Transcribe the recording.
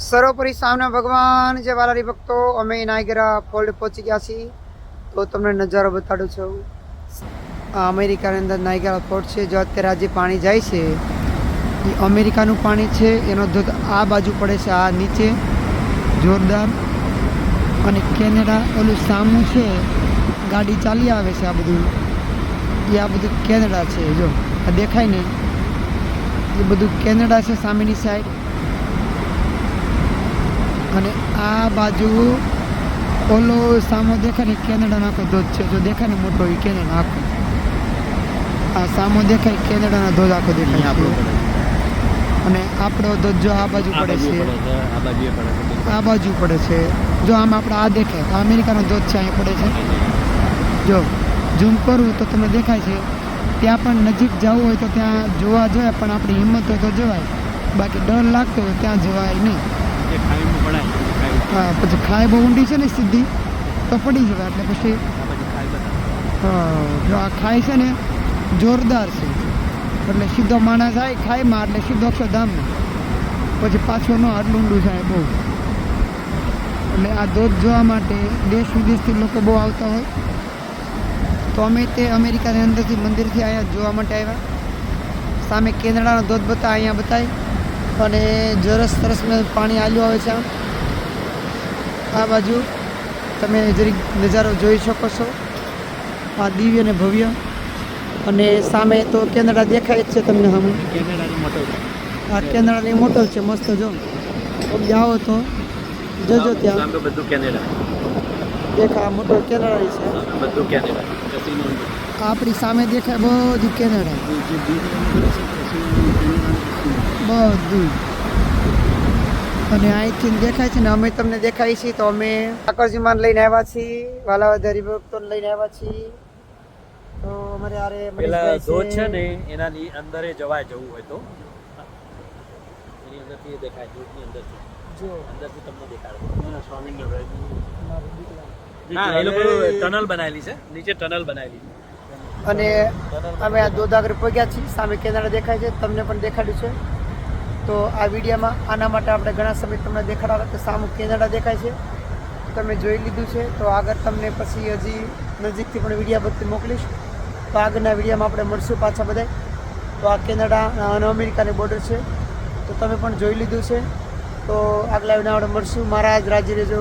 સર્વોપરી સામે ભગવાન જે વાલારી ભક્તો અમે નાયગરા ફોલ્ડ પહોંચી ગયા છીએ તો તમને નજારો બતાડું છું. આ અમેરિકાની અંદર નાયગરા ફોલ્ડ છે. જો અત્યારે આજે પાણી જાય છે એ અમેરિકાનું પાણી છે. એનો ધોધ આ બાજુ પડે છે, આ નીચે જોરદાર. અને કેનેડા ઓલું સામું છે, ગાડી ચાલી આવે છે. આ બધું કેનેડા છે. જો આ દેખાય ને એ બધું કેનેડા છે સામેની સાઈડ. અને આ બાજુ ઓલો સામો દેખાય ને કેનેડાનો આખો ધોધ છે. જો દેખાય ને મોટો એ કેનેડા આખો. આ સામો દેખાય કેનેડાનો ધોધ આખો દેખાય આપણો. અને આપણો ધોધ જો આ બાજુ પડે છે, આ બાજુ પડે છે. જો આમ આપણે આ દેખાય આ અમેરિકાનો ધોધ છે, અહીંયા પડે છે. જો ઝૂમ કરું તો તમને દેખાય છે. ત્યાં પણ નજીક જવું હોય તો ત્યાં જોવા જોઈએ, પણ આપણી હિંમત હોય તો જવાય, બાકી ડર લાગતો હોય ત્યાં જવાય નહીં. હા, પછી ખાઈ બહુ ઊંડી છે ને સીધી તો પડી જવાય. એટલે પછી હા, જો આ ખાઈ છે ને જોરદાર છે, એટલે સીધો માણસ જાય ખાઈમાં એટલે સીધો અક્ષરધામમાં, પછી પાછો ન આટલું ઊંડું થાય બહુ. એટલે આ ધોધ જોવા માટે દેશ વિદેશથી લોકો બહુ આવતા હોય. તો અમે તે અમેરિકાની અંદરથી મંદિરથી અહીંયા જોવા માટે આવ્યા. સામે કેનેડાનો ધોધ અહીંયા બતાય. અને સરસ સરસ પાણી આલ્યું આવે છે. આ બાજુ તમે જરીક નજારો જોઈ શકો છો, આ દિવ્ય અને ભવ્ય. અને સામે તો કેનેડા દેખાય જ છે તમને. સામે આ કેનેડાની મોટલ છે મસ્ત. જો જાઓ તો જજો ત્યાં બધું કેનેડા દેખા, મોટલ કેનેડાની છે બધું કેનેડા. આપણી સામે દેખાય બધું કેનેડા બધું. અને અહીંથી દેખાય છે ને અમે તમને દેખાય છીએ. તો અમે ઠાકોરજીમાન લઈને આવ્યા છીએ, વાલાવદ હરિભક્તોને લઈને આવ્યા છીએ. તો અમારે આરે પેલા ધોધ છે ને એનાની અંદર જવું હોય તો એની અંદરથી દેખાય. ધોધની અંદરથી જો અંદરથી તમને દેખાડે. હા, એ લોકો ટનલ બનાવેલી છે, નીચે ટનલ બનાવેલી છે. અને અમે આ ધોધ આગળ પહોંચ્યા છીએ. સામે કેનેડા દેખાય છે, તમને પણ દેખાડ્યું છે. તો આ વિડીયોમાં આના માટે આપણે ઘણા સમય તમને દેખાડવા કે સામું કેનેડા દેખાય છે, તમે જોઈ લીધું છે. તો આગળ તમને પછી હજી નજીકથી પણ વિડીયો બધી મોકલીશ. તો આગળના વિડીયોમાં આપણે મળશું પાછા બધાય. તો આ કેનેડા અને અમેરિકાની બોર્ડર છે, તો તમે પણ જોઈ લીધું છે. તો આગલા વિડીયોમાં આપણે મળશું. મહારાજ રાજી રહેજો.